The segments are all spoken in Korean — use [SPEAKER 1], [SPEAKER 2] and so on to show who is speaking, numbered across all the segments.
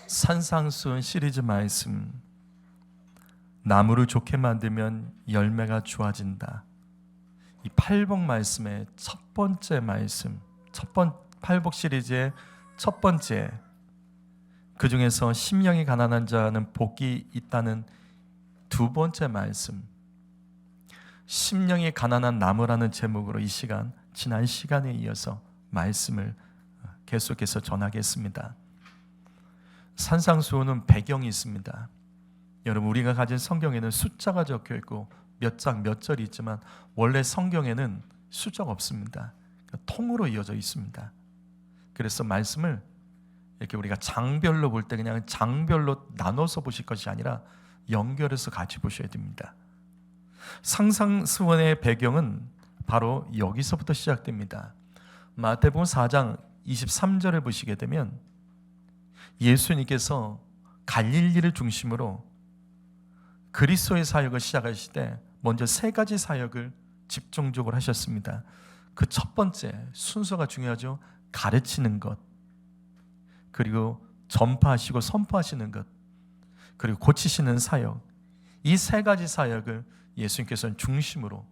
[SPEAKER 1] 산상수훈 시리즈 말씀, 나무를 좋게 만들면 열매가 좋아진다. 이 팔복 말씀의 첫 번째 말씀, 팔복 시리즈의 첫 번째, 그 중에서 심령이 가난한 자는 복이 있다는 두 번째 말씀, 심령이 가난한 나무라는 제목으로 이 시간, 지난 시간에 이어서 말씀을 계속해서 전하겠습니다. 산상수훈은 배경이 있습니다. 여러분, 우리가 가진 성경에는 숫자가 적혀 있고 몇 장 몇 절이 있지만 원래 성경에는 숫자가 없습니다. 통으로 이어져 있습니다. 그래서 말씀을 이렇게 우리가 장별로 볼 때 그냥 장별로 나눠서 보실 것이 아니라 연결해서 같이 보셔야 됩니다. 산상수훈의 배경은 바로 여기서부터 시작됩니다. 마태복음 4장 23절을 보시게 되면 예수님께서 갈릴리를 중심으로 그리스도의 사역을 시작하실 때 먼저 세 가지 사역을 집중적으로 하셨습니다. 그 첫 번째 순서가 중요하죠. 가르치는 것, 그리고 전파하시고 선포하시는 것, 그리고 고치시는 사역, 이 세 가지 사역을 예수님께서는 중심으로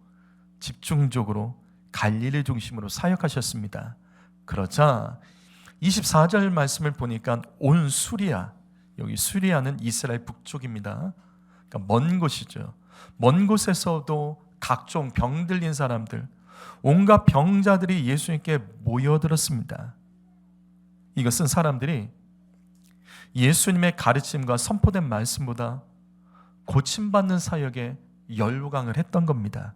[SPEAKER 1] 집중적으로 갈릴리 중심으로 사역하셨습니다. 그러자 24절 말씀을 보니까 온 수리아, 여기 수리아는 이스라엘 북쪽입니다. 그러니까 먼 곳이죠. 먼 곳에서도 각종 병 들린 사람들, 온갖 병자들이 예수님께 모여들었습니다. 이것은 사람들이 예수님의 가르침과 선포된 말씀보다 고침받는 사역에 열광을 했던 겁니다.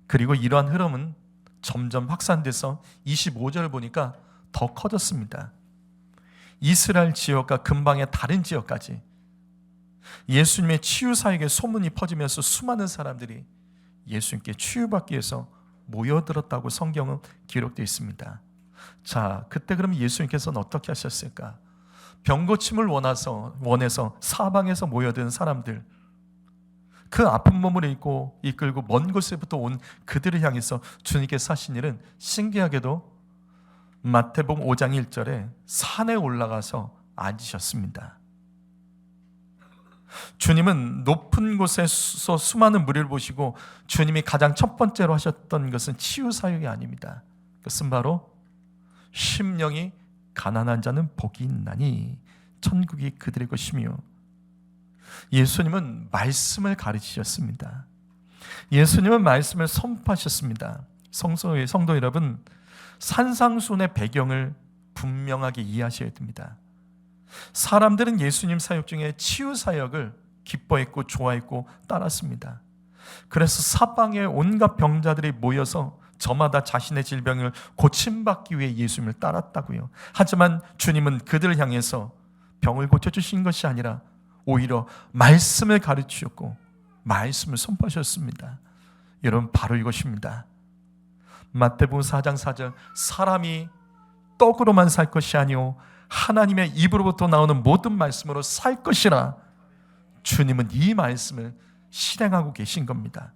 [SPEAKER 1] 그리고 이러한 흐름은 점점 확산돼서 25절을 보니까 더 커졌습니다. 이스라엘 지역과 근방의 다른 지역까지 예수님의 치유 사역의 소문이 퍼지면서 수많은 사람들이 예수님께 치유받기 위해서 모여들었다고 성경은 기록되어 있습니다. 자, 그때 그럼 예수님께서는 어떻게 하셨을까? 병고침을 원해서 사방에서 모여든 사람들, 그 아픈 몸을 이끌고 먼 곳에부터 온 그들을 향해서 주님께서 하신 일은 신기하게도 마태복음 5장 1절에 산에 올라가서 앉으셨습니다. 주님은 높은 곳에서 수많은 무리를 보시고 주님이 가장 첫 번째로 하셨던 것은 치유 사역이 아닙니다. 그것은 바로 심령이 가난한 자는 복이 있나니 천국이 그들의 것이며, 예수님은 말씀을 가르치셨습니다. 예수님은 말씀을 선포하셨습니다. 성도 여러분, 산상수훈의 배경을 분명하게 이해하셔야 됩니다. 사람들은 예수님 사역 중에 치유 사역을 기뻐했고 좋아했고 따랐습니다. 그래서 사방에 온갖 병자들이 모여서 저마다 자신의 질병을 고침받기 위해 예수님을 따랐다고요. 하지만 주님은 그들을 향해서 병을 고쳐주신 것이 아니라 오히려 말씀을 가르치셨고 말씀을 선포하셨습니다. 여러분, 바로 이것입니다. 마태복음 4장 4절, 사람이 떡으로만 살 것이 아니오 하나님의 입으로부터 나오는 모든 말씀으로 살 것이라. 주님은 이 말씀을 실행하고 계신 겁니다.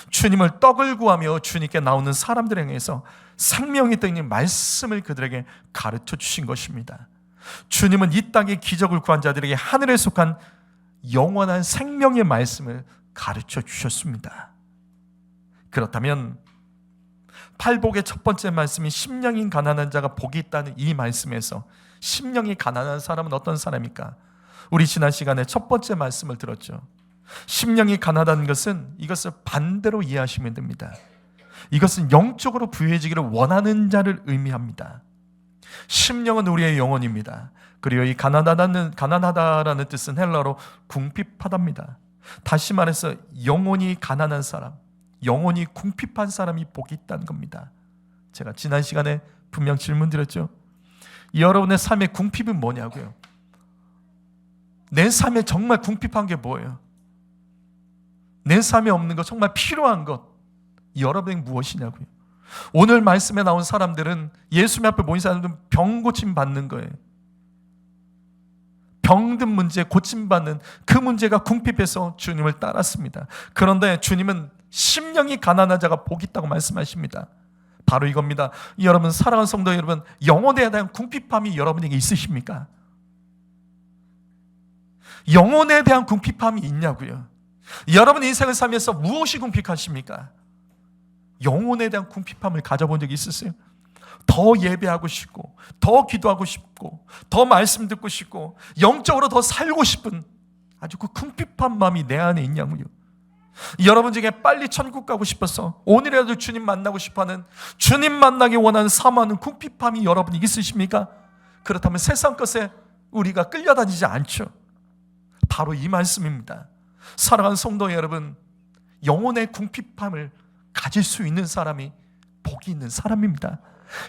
[SPEAKER 1] 주님을 떡을 구하며 주님께 나오는 사람들에 의해서 생명이 있는 말씀을 그들에게 가르쳐 주신 것입니다. 주님은 이 땅의 기적을 구한 자들에게 하늘에 속한 영원한 생명의 말씀을 가르쳐 주셨습니다. 그렇다면 팔복의 첫 번째 말씀인 심령이 가난한 자가 복이 있다는 이 말씀에서 심령이 가난한 사람은 어떤 사람입니까? 우리 지난 시간에 첫 번째 말씀을 들었죠. 심령이 가난한 것은 이것을 반대로 이해하시면 됩니다. 이것은 영적으로 부유해지기를 원하는 자를 의미합니다. 심령은 우리의 영혼입니다. 그리고 이 가난하다라는 뜻은 헬라어로 궁핍하답니다. 다시 말해서 영혼이 가난한 사람, 영혼이 궁핍한 사람이 복이 있다는 겁니다. 제가 지난 시간에 분명 질문 드렸죠. 여러분의 삶의 궁핍은 뭐냐고요? 내 삶에 정말 궁핍한 게 뭐예요? 내 삶에 없는 것, 정말 필요한 것, 여러분에게 무엇이냐고요? 오늘 말씀에 나온 사람들은, 예수님 앞에 모인 사람들은 병 고침 받는 거예요. 병든 문제 고침받는 그 문제가 궁핍해서 주님을 따랐습니다. 그런데 주님은 심령이 가난한 자가 복이 있다고 말씀하십니다. 바로 이겁니다. 여러분, 사랑하는 성도 여러분, 영혼에 대한 궁핍함이 여러분에게 있으십니까? 영혼에 대한 궁핍함이 있냐고요? 여러분 인생을 살면서 무엇이 궁핍하십니까? 영혼에 대한 궁핍함을 가져본 적이 있으세요? 더 예배하고 싶고, 더 기도하고 싶고, 더 말씀 듣고 싶고, 영적으로 더 살고 싶은 아주 그 궁핍한 마음이 내 안에 있냐고요? 여러분 중에 빨리 천국 가고 싶어서 오늘이라도 주님 만나고 싶어하는, 주님 만나기 원하는 사모하는 궁핍함이 여러분이 있으십니까? 그렇다면 세상 것에 우리가 끌려다니지 않죠. 바로 이 말씀입니다. 사랑하는 성도 여러분, 영혼의 궁핍함을 가질 수 있는 사람이 복이 있는 사람입니다.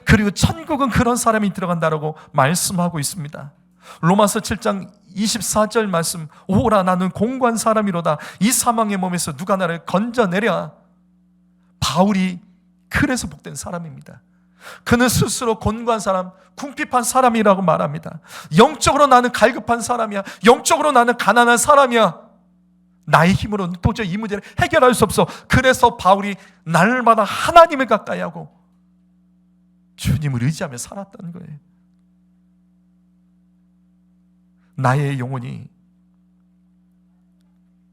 [SPEAKER 1] 그리고 천국은 그런 사람이 들어간다라고 말씀하고 있습니다. 로마서 7장 24절 말씀, 오라 나는 공고한 사람이로다. 이 사망의 몸에서 누가 나를 건져내랴. 바울이 그래서 복된 사람입니다. 그는 스스로 곤고한 사람, 궁핍한 사람이라고 말합니다. 영적으로 나는 갈급한 사람이야. 영적으로 나는 가난한 사람이야. 나의 힘으로는 도저히 이 문제를 해결할 수 없어. 그래서 바울이 날마다 하나님을 가까이 하고 주님을 의지하며 살았다는 거예요. 나의 영혼이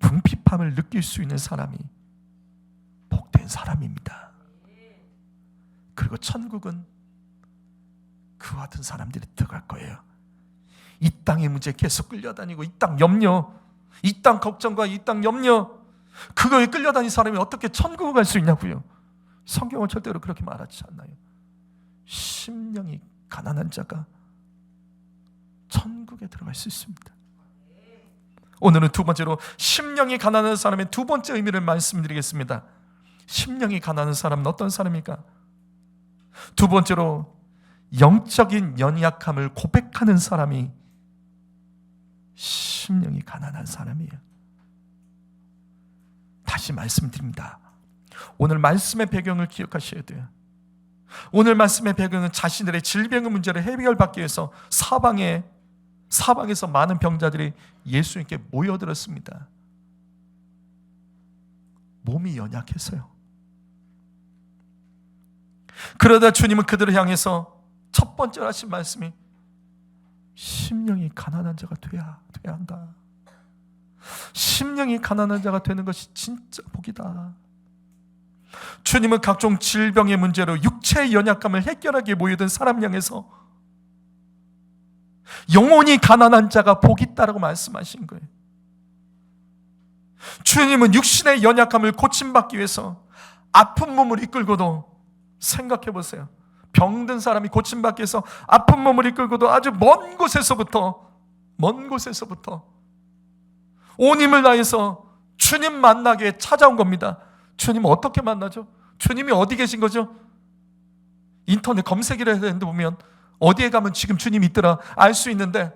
[SPEAKER 1] 궁핍함을 느낄 수 있는 사람이 복된 사람입니다. 그리고 천국은 그와 같은 사람들이 들어갈 거예요. 이 땅의 문제에 계속 끌려다니고 이 땅 염려, 이 땅 걱정과 이 땅 염려, 그거에 끌려다니는 사람이 어떻게 천국을 갈 수 있냐고요? 성경은 절대로 그렇게 말하지 않나요? 심령이 가난한 자가 천국에 들어갈 수 있습니다. 오늘은 두 번째로 심령이 가난한 사람의 두 번째 의미를 말씀드리겠습니다. 심령이 가난한 사람은 어떤 사람입니까? 두 번째로 영적인 연약함을 고백하는 사람이 심령이 가난한 사람이에요. 다시 말씀드립니다. 오늘 말씀의 배경을 기억하셔야 돼요. 오늘 말씀의 배경은 자신들의 질병의 문제를 해결받기 위해서 사방에서 많은 병자들이 예수님께 모여들었습니다. 몸이 연약해서요. 그러다 주님은 그들을 향해서 첫 번째로 하신 말씀이 심령이 가난한 자가 돼야 한다. 심령이 가난한 자가 되는 것이 진짜 복이다. 주님은 각종 질병의 문제로 육체의 연약감을 해결하기 위해 모여든 사람 향해서 영혼이 가난한 자가 복이 있다라고 말씀하신 거예요. 주님은 육신의 연약함을 고침받기 위해서 아픈 몸을 이끌고도, 생각해 보세요. 병든 사람이 고침받기 위해서 아픈 몸을 이끌고도 아주 먼 곳에서부터 온 힘을 다해서 주님 만나게 찾아온 겁니다. 주님 어떻게 만나죠? 주님이 어디 계신 거죠? 인터넷 검색이라 해야 되는데 보면 어디에 가면 지금 주님이 있더라 알 수 있는데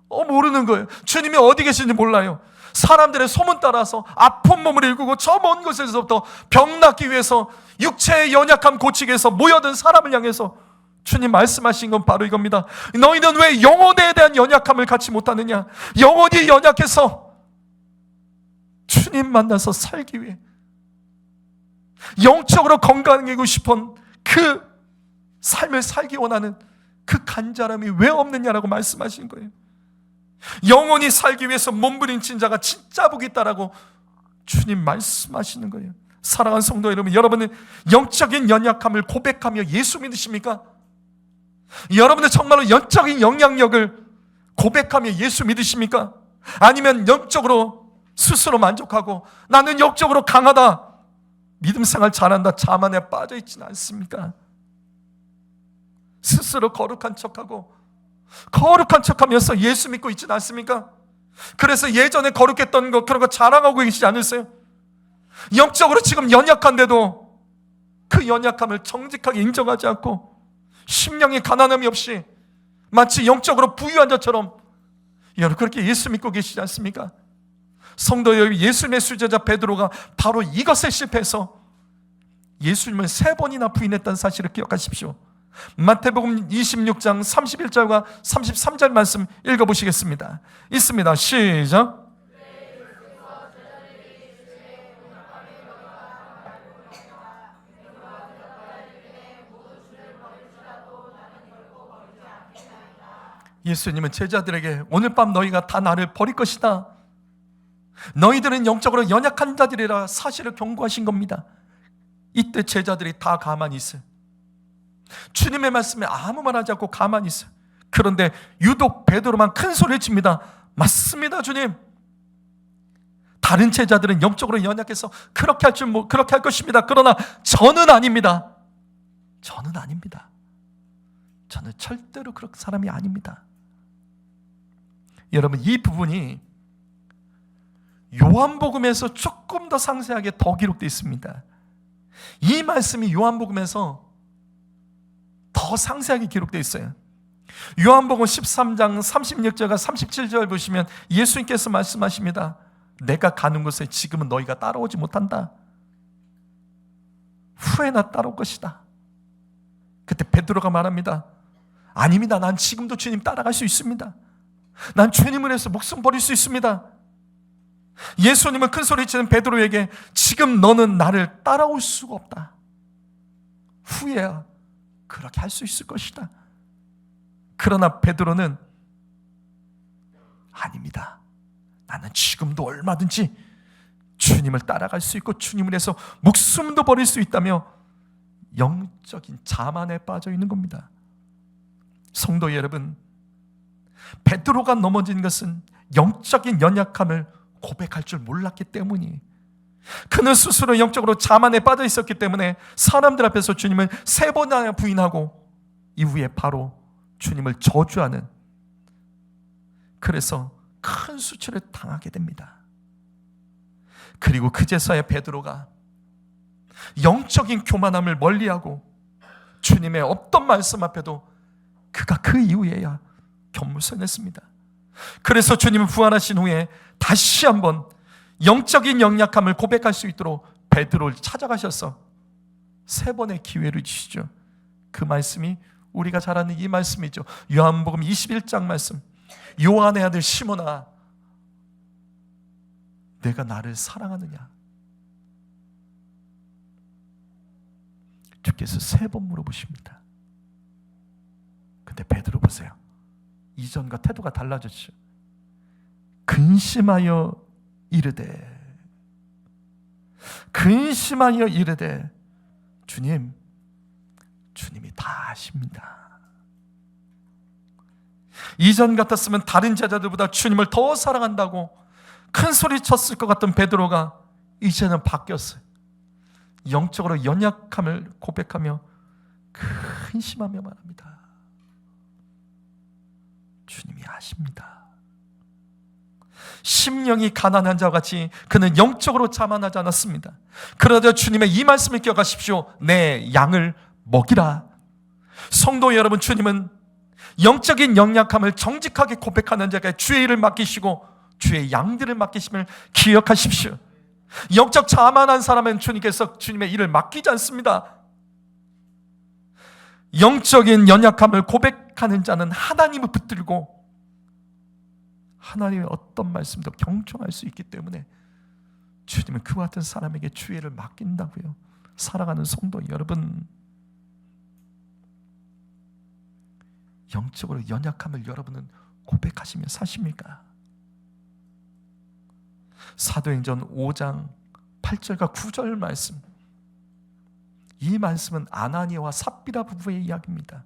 [SPEAKER 1] 모르는 거예요. 주님이 어디 계신지 몰라요. 사람들의 소문 따라서 아픈 몸을 일구고 저 먼 곳에서부터 병 낫기 위해서 육체의 연약함 고치기 위해서 모여든 사람을 향해서 주님 말씀하신 건 바로 이겁니다. 너희는 왜 영혼에 대한 연약함을 갖지 못하느냐? 영혼이 연약해서 주님 만나서 살기 위해, 영적으로 건강해지고 싶은 그 삶을 살기 원하는 그 간절함이 왜 없느냐라고 말씀하신 거예요. 영혼이 살기 위해서 몸부림친 자가 진짜 복이 있다라고 주님 말씀하시는 거예요. 사랑하는 성도 여러분, 여러분은 영적인 연약함을 고백하며 예수 믿으십니까? 여러분은 정말로 영적인 영향력을 고백하며 예수 믿으십니까? 아니면 영적으로 스스로 만족하고 나는 영적으로 강하다, 믿음 생활 잘한다, 자만에 빠져 있지는 않습니까? 스스로 거룩한 척하면서 예수 믿고 있지는 않습니까? 그래서 예전에 거룩했던 거, 그런 거 자랑하고 계시지 않으세요? 영적으로 지금 연약한데도 그 연약함을 정직하게 인정하지 않고 심령의 가난함이 없이 마치 영적으로 부유한 자처럼 여러분 그렇게 예수 믿고 계시지 않습니까? 성도 여러분, 예수님의 수제자 베드로가 바로 이것에 실패해서 예수님을 3번이나 부인했다는 사실을 기억하십시오. 마태복음 26장 31절과 33절 말씀 읽어보시겠습니다. 있습니다. 시작. 예수님은 제자들에게 오늘 밤 너희가 다 나를 버릴 것이다, 너희들은 영적으로 연약한 자들이라 사실을 경고하신 겁니다. 이때 제자들이 다 가만히 있어요. 주님의 말씀에 아무 말하지 않고 가만히 있어요. 그런데 유독 베드로만 큰 소리를 칩니다. 맞습니다, 주님. 다른 제자들은 영적으로 연약해서 그렇게 할 것입니다. 그러나 저는 아닙니다. 저는 아닙니다. 저는 절대로 그런 사람이 아닙니다. 여러분, 이 부분이 요한복음에서 조금 더 상세하게 더 기록되어 있습니다. 이 말씀이 요한복음에서 더 상세하게 기록되어 있어요. 요한복음 13장 36절과 37절 보시면 예수님께서 말씀하십니다. 내가 가는 곳에 지금은 너희가 따라오지 못한다. 후에나 따라올 것이다. 그때 베드로가 말합니다. 아닙니다. 난 지금도 주님 따라갈 수 있습니다. 난 주님을 위해서 목숨 버릴 수 있습니다. 예수님은 큰 소리 치는 베드로에게 지금 너는 나를 따라올 수가 없다. 후에야 그렇게 할 수 있을 것이다. 그러나 베드로는 아닙니다. 나는 지금도 얼마든지 주님을 따라갈 수 있고 주님을 위해서 목숨도 버릴 수 있다며 영적인 자만에 빠져 있는 겁니다. 성도 여러분, 베드로가 넘어진 것은 영적인 연약함을 고백할 줄 몰랐기 때문이에요. 그는 스스로 영적으로 자만에 빠져 있었기 때문에 사람들 앞에서 주님을 3번이나 부인하고 이후에 바로 주님을 저주하는, 그래서 큰 수치를 당하게 됩니다. 그리고 그제서야 베드로가 영적인 교만함을 멀리하고 주님의 어떤 말씀 앞에도 그가 그 이후에야 겸손했습니다. 그래서 주님은 부활하신 후에 다시 한번 영적인 연약함을 고백할 수 있도록 베드로를 찾아가셔서 3번의 기회를 주시죠. 그 말씀이 우리가 잘 아는 이 말씀이죠. 요한복음 21장 말씀. 요한의 아들 시몬아, 내가 나를 사랑하느냐? 주께서 3번 물어보십니다. 근데 베드로 보세요. 이전과 태도가 달라졌죠. 근심하여 이르되 주님이 다 아십니다. 이전 같았으면 다른 제자들보다 주님을 더 사랑한다고 큰 소리 쳤을 것 같던 베드로가 이제는 바뀌었어요. 영적으로 연약함을 고백하며 근심하며 말합니다. 주님이 아십니다. 심령이 가난한 자와 같이 그는 영적으로 자만하지 않았습니다. 그러자 주님의 이 말씀을 기억하십시오. 내 양을 먹이라. 성도 여러분, 주님은 영적인 연약함을 정직하게 고백하는 자에게 주의 일을 맡기시고 주의 양들을 맡기심을 기억하십시오. 영적 자만한 사람은 주님께서 주님의 일을 맡기지 않습니다. 영적인 연약함을 고백하는 자는 하나님을 붙들고 하나님의 어떤 말씀도 경청할 수 있기 때문에 주님은 그와 같은 사람에게 주의 일을 맡긴다고요. 사랑하는 성도 여러분, 영적으로 연약함을 여러분은 고백하시며 사십니까? 사도행전 5장 8절과 9절 말씀, 이 말씀은 아나니아와 삽비라 부부의 이야기입니다.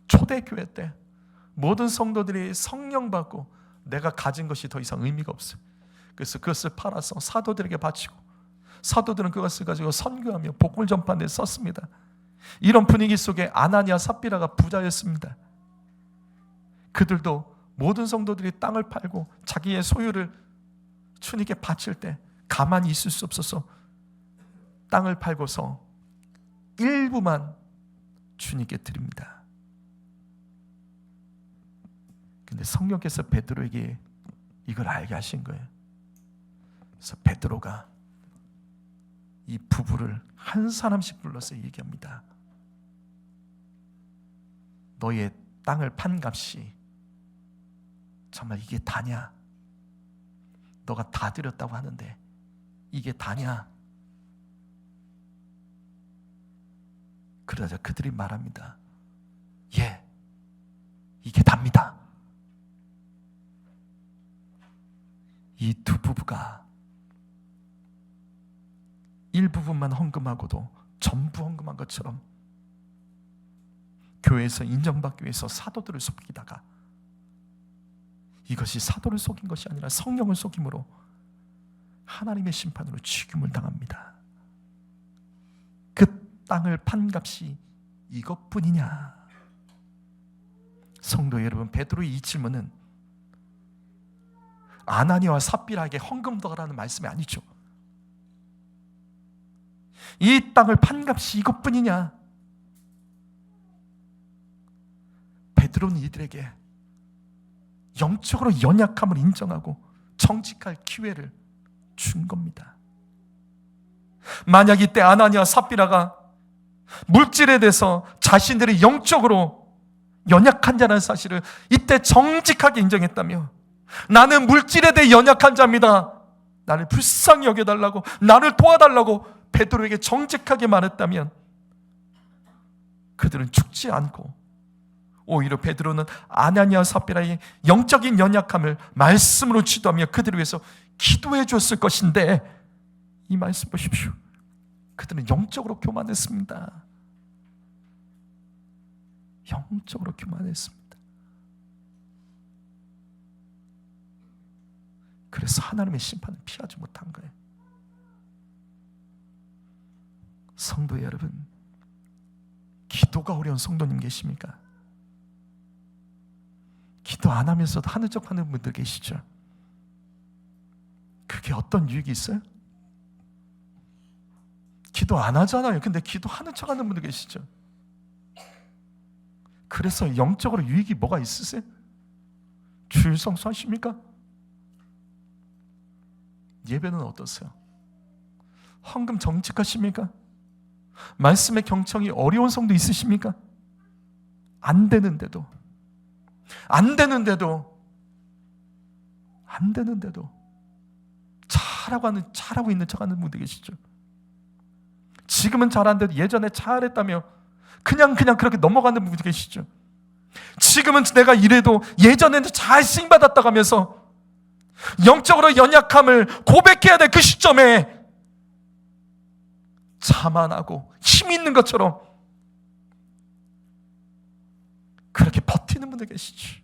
[SPEAKER 1] 초대교회 때 모든 성도들이 성령 받고 내가 가진 것이 더 이상 의미가 없어요. 그래서 그것을 팔아서 사도들에게 바치고 사도들은 그것을 가지고 선교하며 복음을 전파하는 데 썼습니다. 이런 분위기 속에 아나니아 삽비라가 부자였습니다. 그들도 모든 성도들이 땅을 팔고 자기의 소유를 주님께 바칠 때 가만히 있을 수 없어서 땅을 팔고서 일부만 주님께 드립니다. 근데 성령께서 베드로에게 이걸 알게 하신 거예요. 그래서 베드로가 이 부부를 한 사람씩 불러서 얘기합니다. 너의 땅을 판 값이 정말 이게 다냐? 너가 다 드렸다고 하는데 이게 다냐? 그러자 그들이 말합니다. 예, 이게 답니다. 이 두 부부가 일부분만 헌금하고도 전부 헌금한 것처럼 교회에서 인정받기 위해서 사도들을 속이다가 이것이 사도를 속인 것이 아니라 성령을 속임으로 하나님의 심판으로 죽임을 당합니다. 그 땅을 판 값이 이것뿐이냐? 성도 여러분, 베드로의 이 질문은 아나니아와 삽비라에게 헌금 더하라는 말씀이 아니죠. 이 땅을 판 값이 이것뿐이냐? 베드로는 이들에게 영적으로 연약함을 인정하고 정직할 기회를 준 겁니다. 만약 이때 아나니아와 삽비라가 물질에 대해서 자신들이 영적으로 연약한 자라는 사실을 이때 정직하게 인정했다며, 나는 물질에 대해 연약한 자입니다, 나를 불쌍히 여겨달라고, 나를 도와달라고 베드로에게 정직하게 말했다면 그들은 죽지 않고 오히려 베드로는 아나니아와 삽비라의 영적인 연약함을 말씀으로 지도하며 그들을 위해서 기도해 줬을 것인데, 이 말씀 보십시오. 그들은 영적으로 교만했습니다. 영적으로 교만했습니다. 그래서 하나님의 심판을 피하지 못한 거예요. 성도 여러분, 기도가 어려운 성도님 계십니까? 기도 안 하면서도 하는 척 하는 분들 계시죠? 그게 어떤 유익이 있어요? 기도 안 하잖아요. 근데 기도하는 척 하는 분들 계시죠? 그래서 영적으로 유익이 뭐가 있으세요? 주일 성수하십니까? 예배는 어떠세요? 헌금 정직하십니까? 말씀의 경청이 어려운 성도 있으십니까? 안 되는데도 잘하고 있는 척하는 분들 계시죠? 지금은 잘하는데도 예전에 잘했다며 그냥 그렇게 넘어가는 분들 계시죠? 지금은 내가 이래도 예전에는 잘 쓰임받았다고 하면서 영적으로 연약함을 고백해야 될 그 시점에 자만하고 힘 있는 것처럼 그렇게 버티는 분들 계시죠?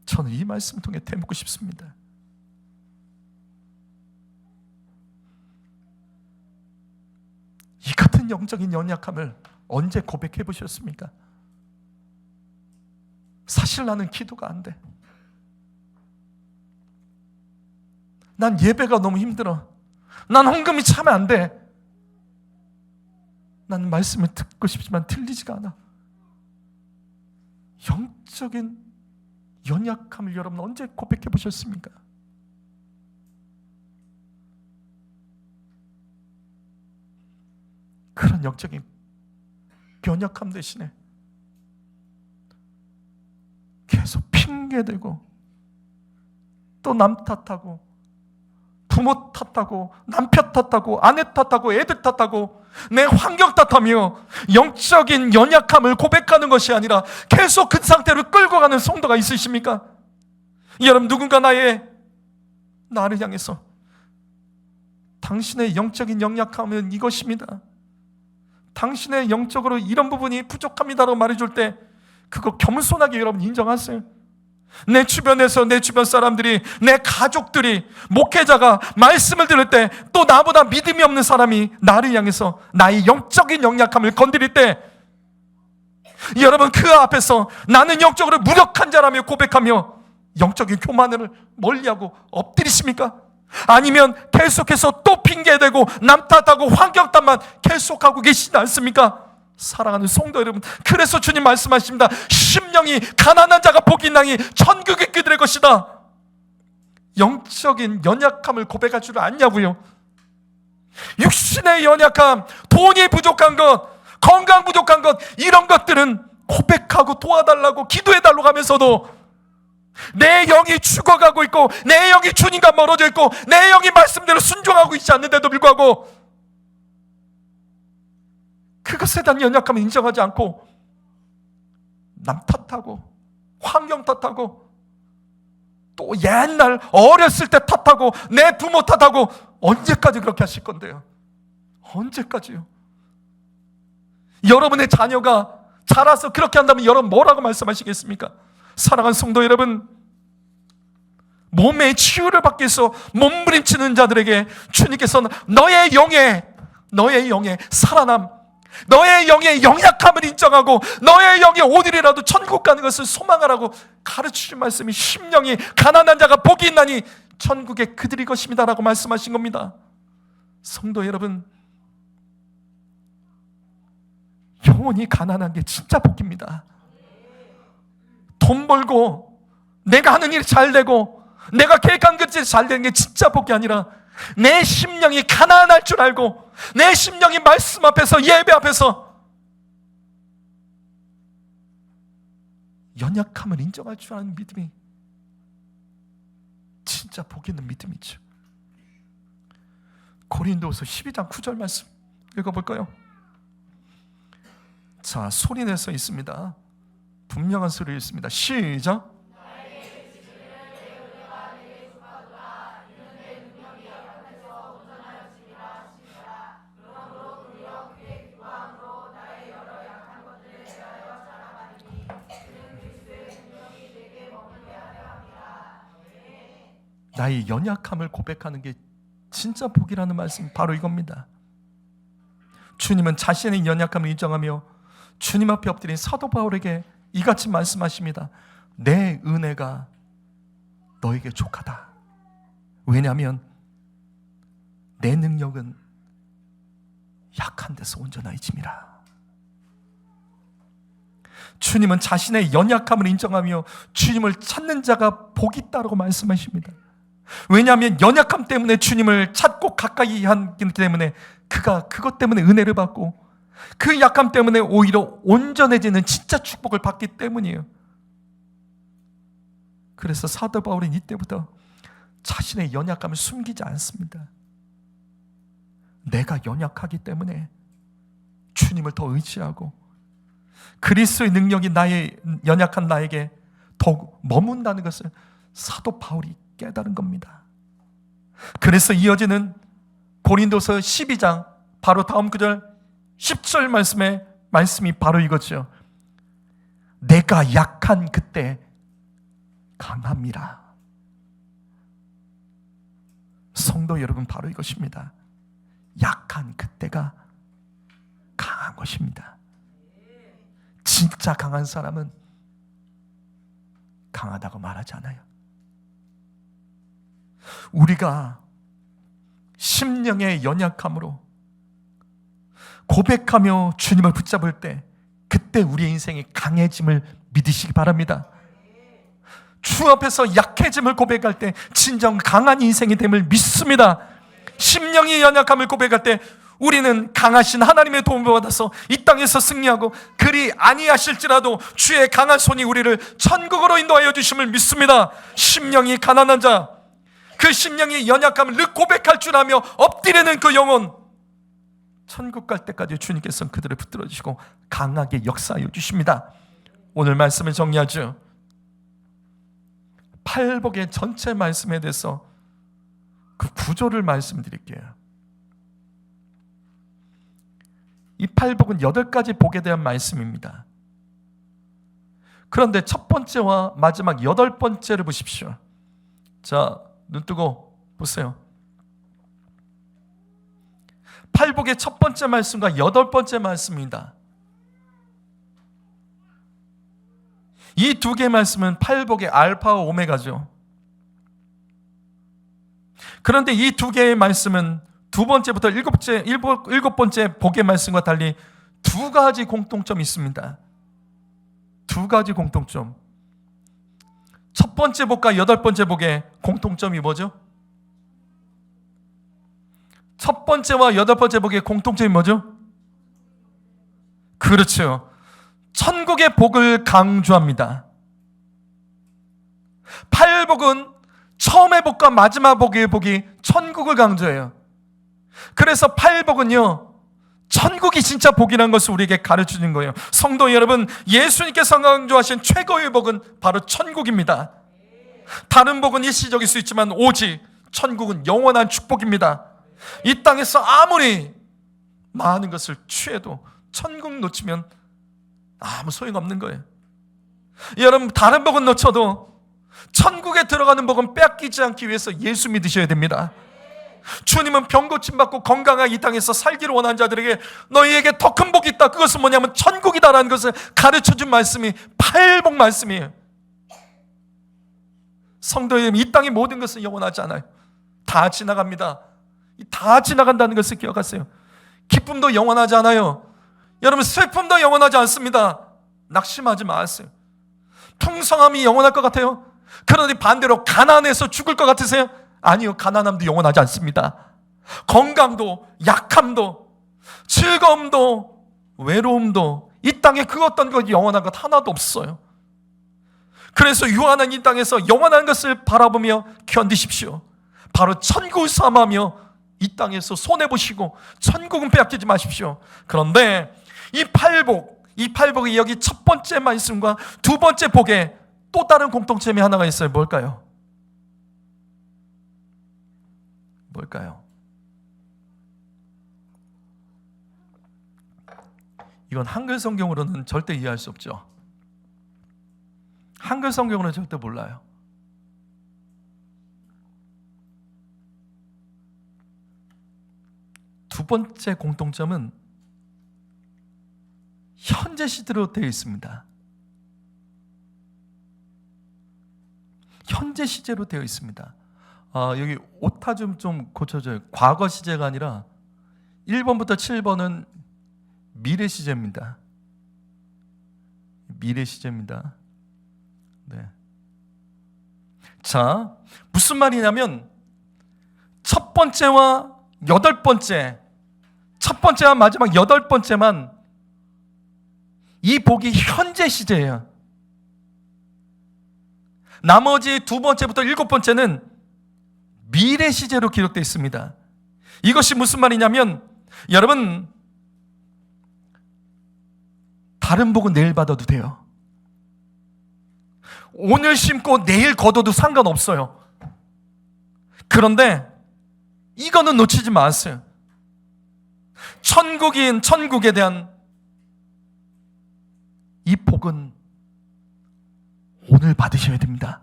[SPEAKER 1] 저는 이 말씀을 통해 되묻고 싶습니다. 이 같은 영적인 연약함을 언제 고백해 보셨습니까? 사실 나는 기도가 안 돼. 난 예배가 너무 힘들어. 난 헌금이 참 안 돼. 나는 말씀을 듣고 싶지만 들리지가 않아. 영적인 연약함을 여러분 언제 고백해 보셨습니까? 그런 영적인 연약함 대신에 계속 핑계대고 또 남 탓하고 부모 탓하고 남편 탓하고 아내 탓하고 애들 탓하고 내 환경 탓하며 영적인 연약함을 고백하는 것이 아니라 계속 그 상태로 끌고 가는 성도가 있으십니까? 여러분, 누군가 나를 향해서 당신의 영적인 연약함은 이것입니다, 당신의 영적으로 이런 부분이 부족합니다라고 말해줄 때 그거 겸손하게 여러분 인정하세요. 내 주변에서 내 주변 사람들이, 내 가족들이, 목회자가 말씀을 들을 때 또 나보다 믿음이 없는 사람이 나를 향해서 나의 영적인 연약함을 건드릴 때 여러분, 그 앞에서 나는 영적으로 무력한 자라며 고백하며 영적인 교만을 멀리하고 엎드리십니까? 아니면 계속해서 또 핑계대고 남 탓하고 환경 탓만 계속하고 계시지 않습니까? 사랑하는 성도 여러분, 그래서 주님 말씀하십니다. 심령이 가난한 자가 복이 있나니 천국이 그들의 것이다. 영적인 연약함을 고백할 줄 아냐고요? 육신의 연약함, 돈이 부족한 것, 건강 부족한 것, 이런 것들은 고백하고 도와달라고 기도해달라고 하면서도 내 영이 죽어가고 있고 내 영이 주님과 멀어져 있고 내 영이 말씀대로 순종하고 있지 않는데도 불구하고 그것에 대한 연약함을 인정하지 않고 남 탓하고 환경 탓하고 또 옛날 어렸을 때 탓하고 내 부모 탓하고 언제까지 그렇게 하실 건데요? 언제까지요? 여러분의 자녀가 자라서 그렇게 한다면 여러분 뭐라고 말씀하시겠습니까? 사랑하는 성도 여러분, 몸의 치유를 받기 위해서 몸부림치는 자들에게 주님께서는 너의 영의 살아남, 너의 영의 연약함을 인정하고 너의 영의 오늘이라도 천국 가는 것을 소망하라고 가르치신 말씀이, 심령이 가난한 자가 복이 있나니 천국에 그들이 것입니다 라고 말씀하신 겁니다. 성도 여러분, 영혼이 가난한 게 진짜 복입니다. 돈 벌고 내가 하는 일이 잘 되고 내가 계획한 것이 잘 되는 게 진짜 복이 아니라 내 심령이 가난할 줄 알고 내 심령이 말씀 앞에서, 예배 앞에서 연약함을 인정할 줄 아는 믿음이 진짜 복 있는 믿음이죠. 고린도후서 12장 9절 말씀 읽어볼까요? 자, 소리내서 있습니다. 분명한 소리 있습니다. 시작. 나의 연약함을 고백하는 게 진짜 복이라는 말씀, 바로 이겁니다. 주님은 자신의 연약함을 인정하며 주님 앞에 엎드린 사도 바울에게 이같이 말씀하십니다. 내 은혜가 너에게 족하다. 왜냐하면 내 능력은 약한 데서 온전하여 짐이라. 주님은 자신의 연약함을 인정하며 주님을 찾는 자가 복이 있다고 말씀하십니다. 왜냐하면 연약함 때문에 주님을 찾고 가까이 하기 때문에 그가 그것 때문에 은혜를 받고 그 약함 때문에 오히려 온전해지는 진짜 축복을 받기 때문이에요. 그래서 사도 바울은 이때부터 자신의 연약함을 숨기지 않습니다. 내가 연약하기 때문에 주님을 더 의지하고 그리스도의 능력이 나의 연약한 나에게 더욱 머문다는 것을 사도 바울이 깨달은 겁니다. 그래서 이어지는 고린도서 12장 바로 다음 구절 10절 말씀이 바로 이거죠. 내가 약한 그때 강함이라. 성도 여러분, 바로 이것입니다. 약한 그때가 강한 것입니다. 진짜 강한 사람은 강하다고 말하지 않아요. 우리가 심령의 연약함으로 고백하며 주님을 붙잡을 때 그때 우리의 인생이 강해짐을 믿으시기 바랍니다. 주 앞에서 약해짐을 고백할 때 진정 강한 인생이 됨을 믿습니다. 심령의 연약함을 고백할 때 우리는 강하신 하나님의 도움을 받아서 이 땅에서 승리하고 그리 아니하실지라도 주의 강한 손이 우리를 천국으로 인도하여 주심을 믿습니다. 심령이 가난한 자, 그 심령이 연약함을 늘 고백할 줄 아며 엎드리는 그 영혼, 천국 갈 때까지 주님께서는 그들을 붙들어 주시고 강하게 역사하여 주십니다. 오늘 말씀을 정리하죠. 팔복의 전체 말씀에 대해서 그 구조를 말씀드릴게요. 이 팔복은 8가지 복에 대한 말씀입니다. 그런데 첫 번째와 마지막 8번째를 보십시오. 자, 눈 뜨고 보세요. 팔복의 첫 번째 말씀과 8번째 말씀입니다. 이 두 개의 말씀은 팔복의 알파와 오메가죠. 그런데 이 두 개의 말씀은 두 번째부터 일곱 번째 복의 말씀과 달리 두 가지 공통점이 있습니다. 두 가지 공통점. 첫 번째 복과 8번째 복의 공통점이 뭐죠? 첫 번째와 8번째 복의 공통점이 뭐죠? 그렇죠. 천국의 복을 강조합니다. 팔복은 처음의 복과 마지막 복의 복이 천국을 강조해요. 그래서 팔복은요, 천국이 진짜 복이라는 것을 우리에게 가르쳐주는 거예요. 성도 여러분, 예수님께서 강조하신 최고의 복은 바로 천국입니다. 다른 복은 일시적일 수 있지만 오직 천국은 영원한 축복입니다. 이 땅에서 아무리 많은 것을 취해도 천국 놓치면 아무 소용없는 거예요. 여러분, 다른 복은 놓쳐도 천국에 들어가는 복은 빼앗기지 않기 위해서 예수 믿으셔야 됩니다. 주님은 병 고침 받고 건강하게 이 땅에서 살기를 원하는 자들에게 너희에게 더 큰 복이 있다. 그것은 뭐냐면 천국이다라는 것을 가르쳐준 말씀이 팔복 말씀이에요. 성도 여러분, 이 땅의 모든 것은 영원하지 않아요. 다 지나갑니다. 다 지나간다는 것을 기억하세요. 기쁨도 영원하지 않아요. 여러분, 슬픔도 영원하지 않습니다. 낙심하지 마세요. 풍성함이 영원할 것 같아요? 그러니 반대로 가난해서 죽을 것 같으세요? 아니요, 가난함도 영원하지 않습니다. 건강도, 약함도, 즐거움도, 외로움도, 이 땅에 그 어떤 것 영원한 것 하나도 없어요. 그래서 유한한 이 땅에서 영원한 것을 바라보며 견디십시오. 바로 천국을 삼으며 이 땅에서 손해보시고 천국은 빼앗기지 마십시오. 그런데 이 팔복이 여기 첫 번째 말씀과 두 번째 복에 또 다른 공통점이 하나가 있어요. 뭘까요? 이건 한글 성경으로는 절대 이해할 수 없죠. 한글 성경으로는 절대 몰라요. 두 번째 공통점은 현재 시제로 되어 있습니다. 현재 시제로 되어 있습니다. 여기 오타 좀 고쳐줘요. 과거 시제가 아니라 1번부터 7번은 미래 시제입니다. 미래 시제입니다. 네. 자, 무슨 말이냐면 첫 번째와 마지막 여덟 번째만 이 복이 현재 시제예요. 나머지 두 번째부터 일곱 번째는 미래 시제로 기록되어 있습니다. 이것이 무슨 말이냐면 여러분, 다른 복은 내일 받아도 돼요. 오늘 심고 내일 거둬도 상관없어요. 그런데 이거는 놓치지 마세요. 천국에 대한 이 복은 오늘 받으셔야 됩니다.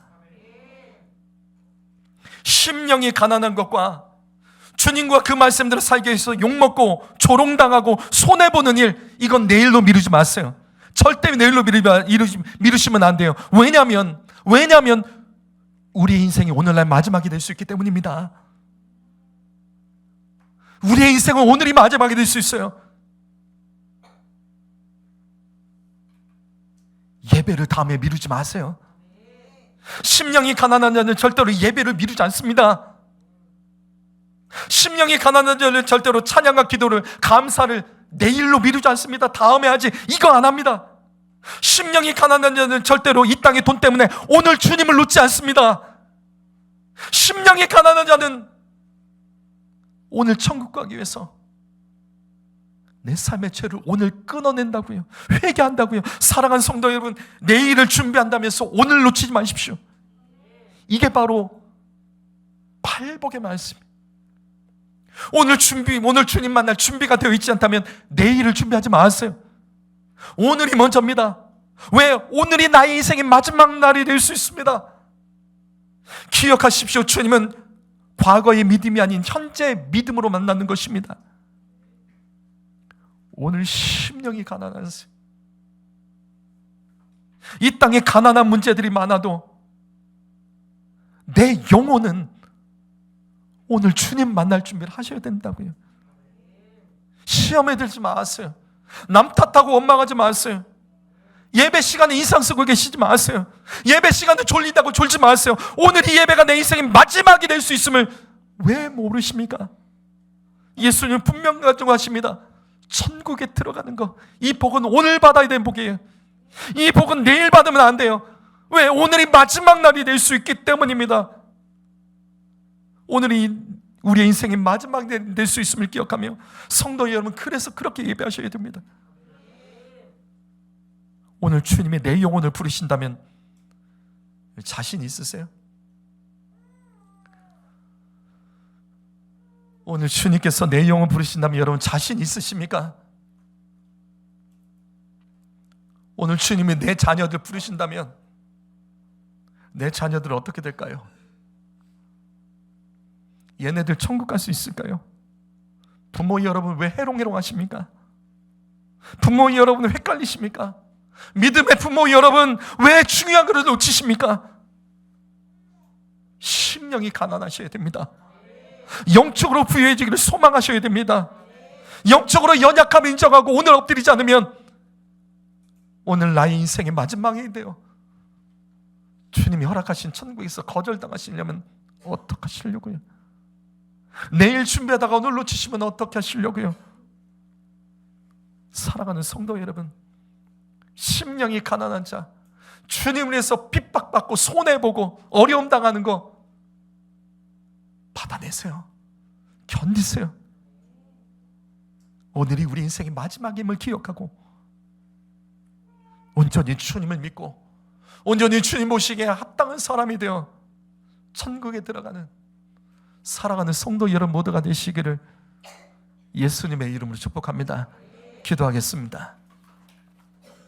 [SPEAKER 1] 심령이 가난한 것과 주님과 그 말씀대로 살기 위해서 욕먹고 조롱당하고 손해보는 일, 이건 내일로 미루지 마세요. 절대 내일로 미루시면 안 돼요. 왜냐하면 우리의 인생이 오늘날 마지막이 될 수 있기 때문입니다. 우리의 인생은 오늘이 마지막이 될 수 있어요. 예배를 다음에 미루지 마세요. 심령이 가난한 자는 절대로 예배를 미루지 않습니다. 심령이 가난한 자는 절대로 찬양과 기도를, 감사를 내일로 미루지 않습니다. 다음에 하지, 이거 안 합니다. 심령이 가난한 자는 절대로 이 땅의 돈 때문에 오늘 주님을 놓지 않습니다. 심령이 가난한 자는 오늘 천국 가기 위해서 내 삶의 죄를 오늘 끊어낸다고요. 회개한다고요. 사랑하는 성도 여러분, 내일을 준비한다면서 오늘 놓치지 마십시오. 이게 바로 팔복의 말씀입니다. 오늘 주님 만날 준비가 되어 있지 않다면 내일을 준비하지 마세요. 오늘이 먼저입니다. 왜? 오늘이 나의 인생의 마지막 날이 될 수 있습니다. 기억하십시오. 주님은 과거의 믿음이 아닌 현재 믿음으로 만나는 것입니다. 오늘 심령이 가난한 이 땅에 가난한 문제들이 많아도 내 영혼은 오늘 주님 만날 준비를 하셔야 된다고요. 시험에 들지 마세요. 남 탓하고 원망하지 마세요. 예배 시간에 인상 쓰고 계시지 마세요. 예배 시간에 졸린다고 졸지 마세요. 오늘 이 예배가 내 인생의 마지막이 될 수 있음을 왜 모르십니까? 예수님은 분명 가져가십니다. 천국에 들어가는 거, 이 복은 오늘 받아야 되는 복이에요. 이 복은 내일 받으면 안 돼요. 왜? 오늘이 마지막 날이 될 수 있기 때문입니다. 오늘이 우리의 인생의 마지막 될 수 있음을 기억하며 성도 여러분, 그래서 그렇게 예배하셔야 됩니다. 오늘 주님이 내 영혼을 부르신다면 자신 있으세요? 오늘 주님께서 내 영혼 부르신다면 여러분 자신 있으십니까? 오늘 주님이 내 자녀들 부르신다면 내 자녀들은 어떻게 될까요? 얘네들 천국 갈 수 있을까요? 부모 여러분 왜 해롱해롱 하십니까? 부모 여러분 왜 헷갈리십니까? 믿음의 부모 여러분 왜 중요한 것을 놓치십니까? 심령이 가난하셔야 됩니다. 영적으로 부유해지기를 소망하셔야 됩니다. 영적으로 연약함을 인정하고 오늘 엎드리지 않으면 오늘 나의 인생의 마지막이 돼요. 주님이 허락하신 천국에서 거절당하시려면 어떻게 하시려고요? 내일 준비하다가 오늘 놓치시면 어떻게 하시려고요? 사랑하는 성도 여러분, 심령이 가난한 자, 주님을 위해서 핍박받고 손해보고 어려움 당하는 거 받아내세요. 견디세요. 오늘이 우리 인생의 마지막임을 기억하고 온전히 주님을 믿고 온전히 주님 모시기에 합당한 사람이 되어 천국에 들어가는 사랑하는 성도 여러분 모두가 되시기를 예수님의 이름으로 축복합니다. 기도하겠습니다.